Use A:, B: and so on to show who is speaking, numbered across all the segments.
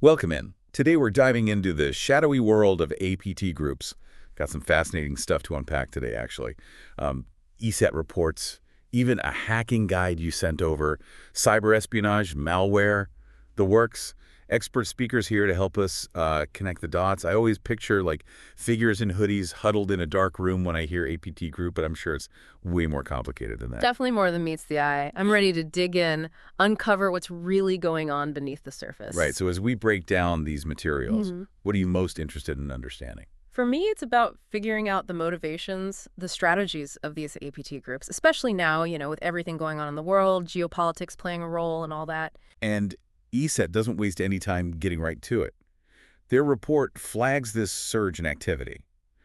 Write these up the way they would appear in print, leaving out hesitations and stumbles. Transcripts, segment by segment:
A: Welcome in. Today we're diving into the shadowy world of APT groups. Got some fascinating stuff to unpack today, actually. ESET reports, even a hacking guide you sent over, cyber espionage, malware, the works. Expert speakers here to help us connect the dots. I always picture like figures in hoodies huddled in a dark room when I hear APT group, but I'm sure it's way more complicated than that.
B: Definitely more than meets the eye. I'm ready to dig in, uncover what's really going on beneath the surface.
A: Right, so as we break down these materials, what are you most interested in understanding?
B: For me, it's about figuring out the motivations, the strategies of these APT groups, especially now, with everything going on in the world, geopolitics playing a role and all that.
A: And ESET doesn't waste any time getting right to it. Their report flags this surge in activity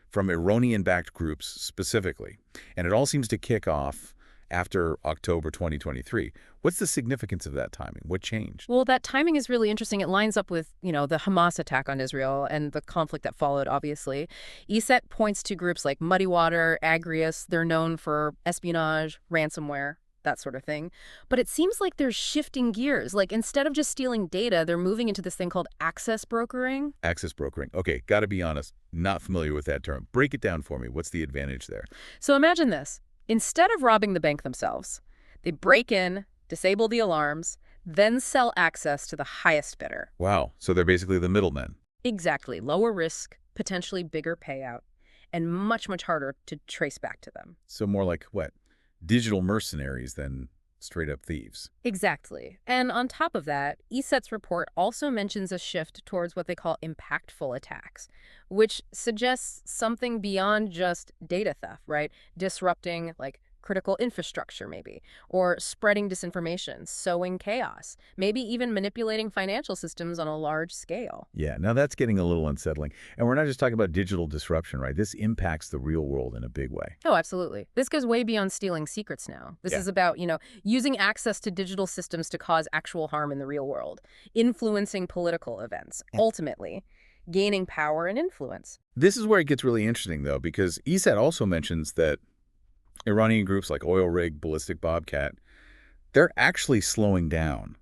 A: from Iranian-backed groups specifically, and it all seems to kick off after October 2023. What's the significance of that timing? What changed?
B: Well, that timing is really interesting. It lines up with, the Hamas attack on Israel and the conflict that followed, obviously. ESET points to groups like Muddy Water, Agrius. They're known for espionage, ransomware, that sort of thing. But it seems like they're shifting gears. Like, instead of just stealing data, they're moving into this thing called access brokering.
A: Access brokering. Okay, gotta be honest, not familiar with that term. Break it down for me. What's the advantage there?
B: So imagine this. Instead of robbing the bank themselves, they break in, disable the alarms, then sell access to the highest bidder.
A: Wow, so they're basically the middlemen.
B: Exactly. Lower risk, potentially bigger payout, and much, much harder to trace back to them.
A: So more like, what, digital mercenaries than straight-up thieves.
B: Exactly. And on top of that, ESET's report also mentions a shift towards what they call impactful attacks, which suggests something beyond just data theft, right? Disrupting, like, critical infrastructure, maybe, or spreading disinformation, sowing chaos, maybe even manipulating financial systems on a large scale.
A: Yeah, now that's getting a little unsettling. And we're not just talking about digital disruption, right? This impacts the real world in a big way.
B: Oh, absolutely. This goes way beyond stealing secrets now. This is about, using access to digital systems to cause actual harm in the real world, influencing political events, ultimately gaining power and influence.
A: This is where it gets really interesting, though, because ESET also mentions that Iranian groups like Oil Rig, Ballistic Bobcat, they're actually slowing down.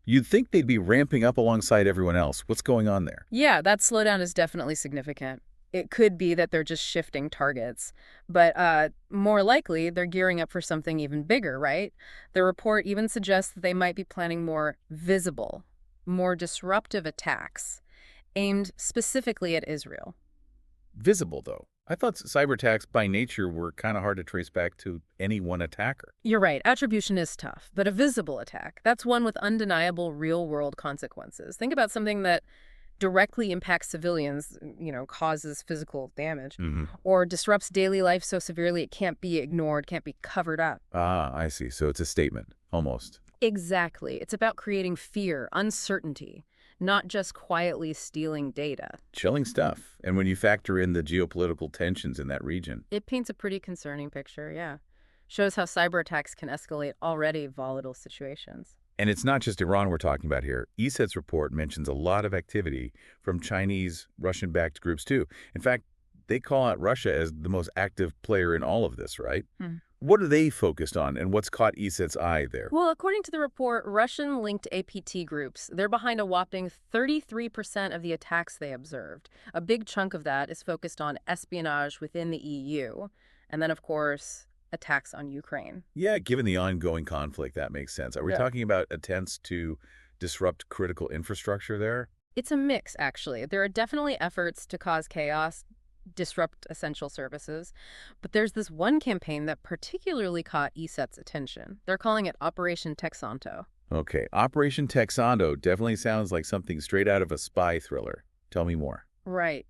A: You'd think they'd be ramping up alongside everyone else. What's going on there?
B: Yeah, that slowdown is definitely significant. It could be that they're just shifting targets, but more likely they're gearing up for something even bigger, right? The report even suggests that they might be planning more visible, more disruptive attacks aimed specifically at Israel.
A: Visible, though. I thought cyber attacks by nature were kind of hard to trace back to any one attacker.
B: You're right. Attribution is tough, but a visible attack, that's one with undeniable real-world consequences. Think about something that directly impacts civilians, causes physical damage, or disrupts daily life so severely it can't be ignored, can't be covered up.
A: Ah, I see. So it's a statement, almost.
B: Exactly. It's about creating fear, uncertainty, not just quietly stealing data.
A: Chilling stuff. And when you factor in the geopolitical tensions in that region.
B: It paints a pretty concerning picture, yeah. Shows how cyber attacks can escalate already volatile situations.
A: And it's not just Iran we're talking about here. ESET's report mentions a lot of activity from Chinese, Russian-backed groups, too. In fact, they call out Russia as the most active player in all of this, right? What are they focused on, and what's caught ESET's eye there?
B: Well, according to the report, Russian-linked APT groups, they're behind a whopping 33% of the attacks they observed. A big chunk of that is focused on espionage within the EU. And then, of course, attacks on Ukraine.
A: Yeah, given the ongoing conflict, that makes sense. Are we talking about attempts to disrupt critical infrastructure there?
B: It's a mix, actually. There are definitely efforts to cause chaos, disrupt essential services. But there's this one campaign that particularly caught ESET's attention. They're calling it Operation Texanto.
A: Okay, Operation Texanto definitely sounds like something straight out of a spy thriller. Tell me more.
B: Right.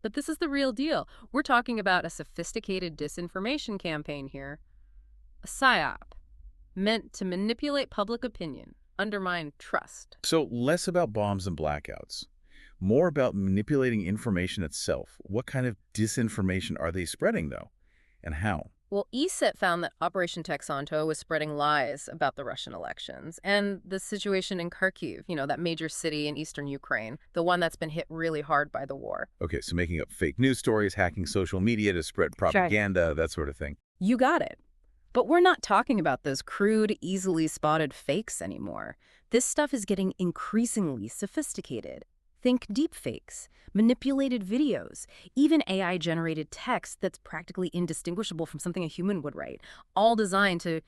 B: But this is the real deal. We're talking about a sophisticated disinformation campaign here. A PSYOP, meant to manipulate public opinion, undermine trust.
A: So less about bombs and blackouts. More about manipulating information itself. What kind of disinformation are they spreading, though? And how?
B: Well, ESET found that Operation Texanto was spreading lies about the Russian elections and the situation in Kharkiv, that major city in eastern Ukraine, the one that's been hit really hard by the war.
A: Okay, so making up fake news stories, hacking social media to spread propaganda, that sort of thing.
B: You got it. But we're not talking about those crude, easily spotted fakes anymore. This stuff is getting increasingly sophisticated. Think deepfakes, manipulated videos, even AI-generated text that's practically indistinguishable from something a human would write, all designed to,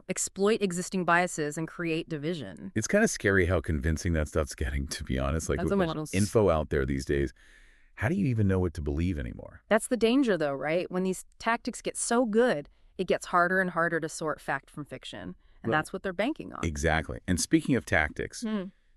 B: exploit existing biases and create division.
A: It's kind of scary how convincing that stuff's getting, to be honest. Like,
B: That's
A: with
B: what
A: the
B: models-
A: info out there these days, how do you even know what to believe anymore?
B: That's the danger, though, right? When these tactics get so good, it gets harder and harder to sort fact from fiction. And
A: Well,
B: that's what they're banking on.
A: Exactly. And speaking of tactics,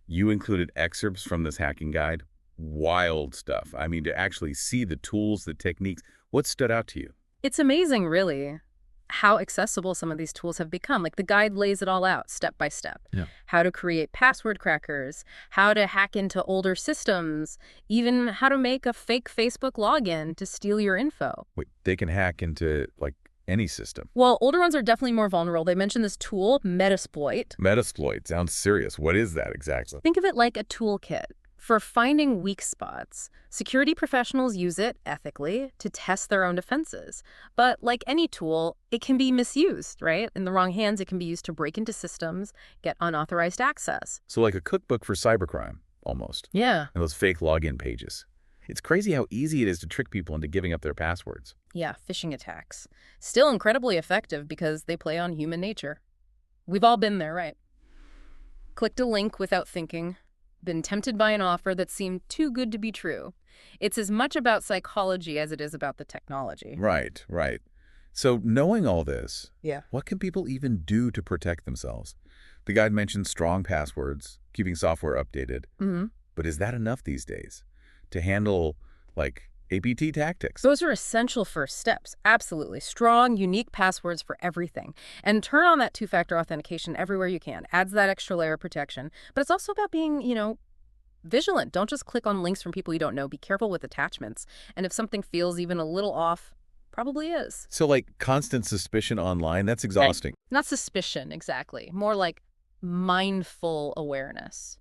A: you included excerpts from this hacking guide. Wild stuff. I mean, to actually see the tools, the techniques, what stood out to you?
B: It's amazing, really, how accessible some of these tools have become. Like, the guide lays it all out, step by step.
A: Yeah.
B: How to create password crackers, how to hack into older systems, even how to make a fake Facebook login to steal your info.
A: Wait, they can hack into, like, any system.
B: Well, older ones are definitely more vulnerable. They mentioned this tool, Metasploit.
A: Metasploit sounds serious. What is that exactly?
B: Think of it like a toolkit for finding weak spots. Security professionals use it ethically to test their own defenses. But like any tool, it can be misused, right? In the wrong hands, it can be used to break into systems, get unauthorized access.
A: So like a cookbook for cybercrime, almost.
B: Yeah.
A: And those fake login pages. It's crazy how easy it is to trick people into giving up their passwords.
B: Yeah, phishing attacks. Still incredibly effective because they play on human nature. We've all been there, right? Clicked a link without thinking, been tempted by an offer that seemed too good to be true. It's as much about psychology as it is about the technology.
A: Right, right. So knowing all this,
B: Yeah.
A: what can people even do to protect themselves? The guide mentions strong passwords, keeping software updated. But is that enough these days to handle, like, APT tactics?
B: Those are essential first steps. Absolutely. Strong, unique passwords for everything. And turn on that two-factor authentication everywhere you can. Adds that extra layer of protection. But it's also about being, vigilant. Don't just click on links from people you don't know. Be careful with attachments. And if something feels even a little off, probably is.
A: So, like, constant suspicion online, that's exhausting.
B: Not suspicion, exactly. More like mindful awareness.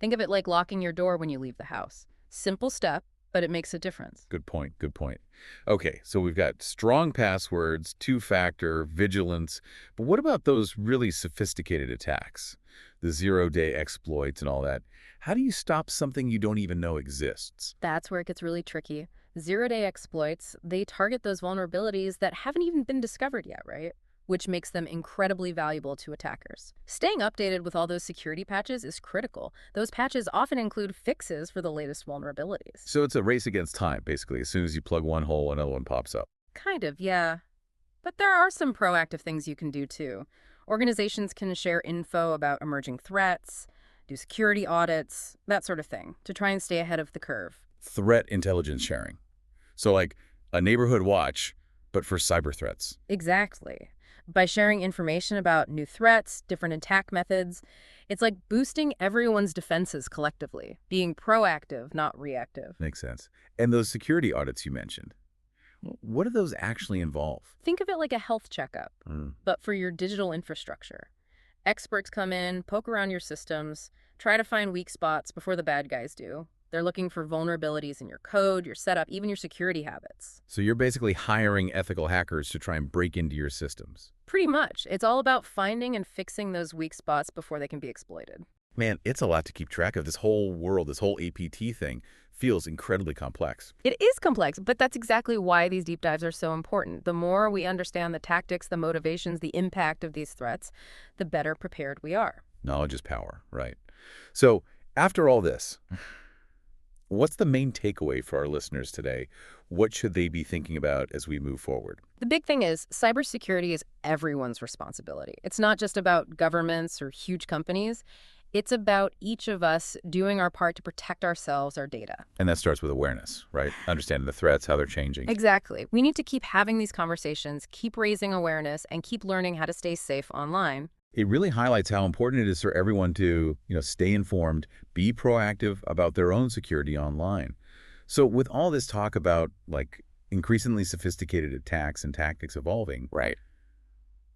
B: Think of it like locking your door when you leave the house. Simple step, but it makes a difference.
A: Good point, good point. Okay, so we've got strong passwords, two-factor, vigilance. But what about those really sophisticated attacks? The zero-day exploits and all that. How do you stop something you don't even know exists?
B: That's where it gets really tricky. Zero-day exploits, they target those vulnerabilities that haven't even been discovered yet, right? Which makes them incredibly valuable to attackers. Staying updated with all those security patches is critical. Those patches often include fixes for the latest vulnerabilities.
A: So it's a race against time, basically. As soon as you plug one hole, another one pops up.
B: Kind of, yeah. But there are some proactive things you can do, too. Organizations can share info about emerging threats, do security audits, that sort of thing, to try and stay ahead of the curve.
A: Threat intelligence sharing. So like a neighborhood watch, but for cyber threats.
B: Exactly. By sharing information about new threats, different attack methods, it's like boosting everyone's defenses collectively, being proactive, not reactive.
A: Makes sense. And those security audits you mentioned, what do those actually involve?
B: Think of it like a health checkup, but for your digital infrastructure. Experts come in, poke around your systems, try to find weak spots before the bad guys do. They're looking for vulnerabilities in your code, your setup, even your security habits.
A: So you're basically hiring ethical hackers to try and break into your systems.
B: Pretty much. It's all about finding and fixing those weak spots before they can be exploited.
A: Man, it's a lot to keep track of. This whole world, this whole APT thing feels incredibly complex.
B: It is complex, but that's exactly why these deep dives are so important. The more we understand the tactics, the motivations, the impact of these threats, the better prepared we are.
A: Knowledge is power, right? So after all this, what's the main takeaway for our listeners today? What should they be thinking about as we move forward?
B: The big thing is cybersecurity is everyone's responsibility. It's not just about governments or huge companies. It's about each of us doing our part to protect ourselves, our data.
A: And that starts with awareness, right? Understanding the threats, how they're changing.
B: Exactly. We need to keep having these conversations, keep raising awareness, and keep learning how to stay safe online.
A: It really highlights how important it is for everyone to, stay informed, be proactive about their own security online. So with all this talk about, like, increasingly sophisticated attacks and tactics evolving,
B: Right.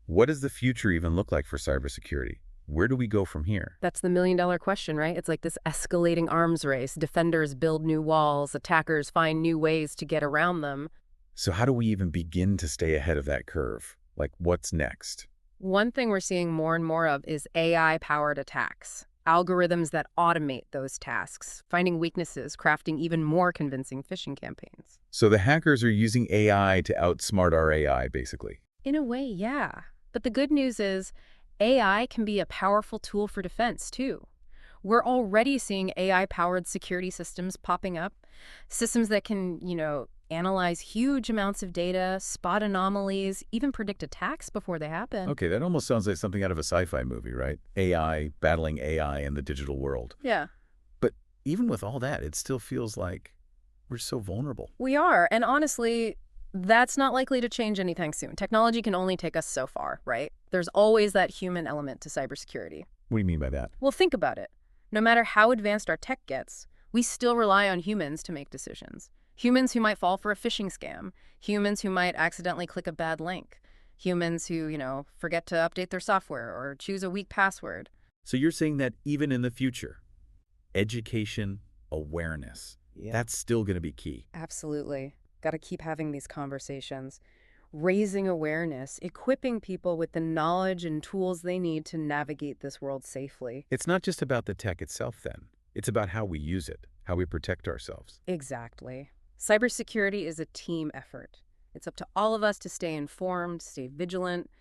A: what does the future even look like for cybersecurity? Where do we go from here?
B: That's the million-dollar question, right? It's like this escalating arms race. Defenders build new walls, attackers find new ways to get around them.
A: So how do we even begin to stay ahead of that curve? Like, what's next?
B: One thing we're seeing more and more of is AI-powered attacks. algorithms that automate those tasks, finding weaknesses, crafting even more convincing phishing campaigns.
A: So the hackers are using AI to outsmart our AI, basically.
B: In a way, yeah. But the good news is AI can be a powerful tool for defense, too. We're already seeing AI-powered security systems popping up, systems that can, analyze huge amounts of data, spot anomalies, even predict attacks before they happen.
A: Okay, that almost sounds like something out of a sci-fi movie, right? AI battling AI in the digital world.
B: Yeah.
A: But even with all that, it still feels like we're so vulnerable.
B: We are, and honestly, that's not likely to change anytime soon. Technology can only take us so far, right? There's always that human element to cybersecurity.
A: What do you mean by that?
B: Well, think about it. No matter how advanced our tech gets, we still rely on humans to make decisions. Humans who might fall for a phishing scam, humans who might accidentally click a bad link, humans who, forget to update their software or choose a weak password.
A: So you're saying that even in the future, education, awareness, that's still going to be key.
B: Absolutely. Got to keep having these conversations. Raising awareness, equipping people with the knowledge and tools they need to navigate this world safely.
A: It's not just about the tech itself then. It's about how we use it, how we protect ourselves.
B: Exactly. Cybersecurity is a team effort. It's up to all of us to stay informed, stay vigilant,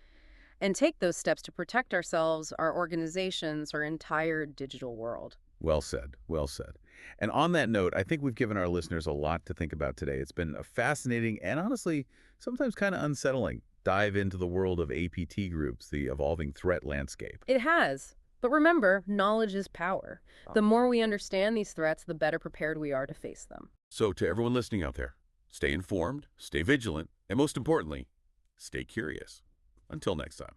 B: and take those steps to protect ourselves, our organizations, our entire digital world.
A: Well said, well said. And on that note, I think we've given our listeners a lot to think about today. It's been a fascinating and honestly, sometimes kind of unsettling dive into the world of APT groups, the evolving threat landscape.
B: It has. But remember, knowledge is power. The more we understand these threats, the better prepared we are to face them.
A: So to everyone listening out there, stay informed, stay vigilant, and most importantly, stay curious. Until next time.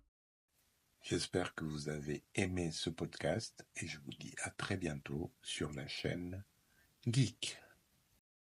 C: J'espère que vous avez aimé ce podcast et je vous dis à très bientôt sur la chaîne Geek.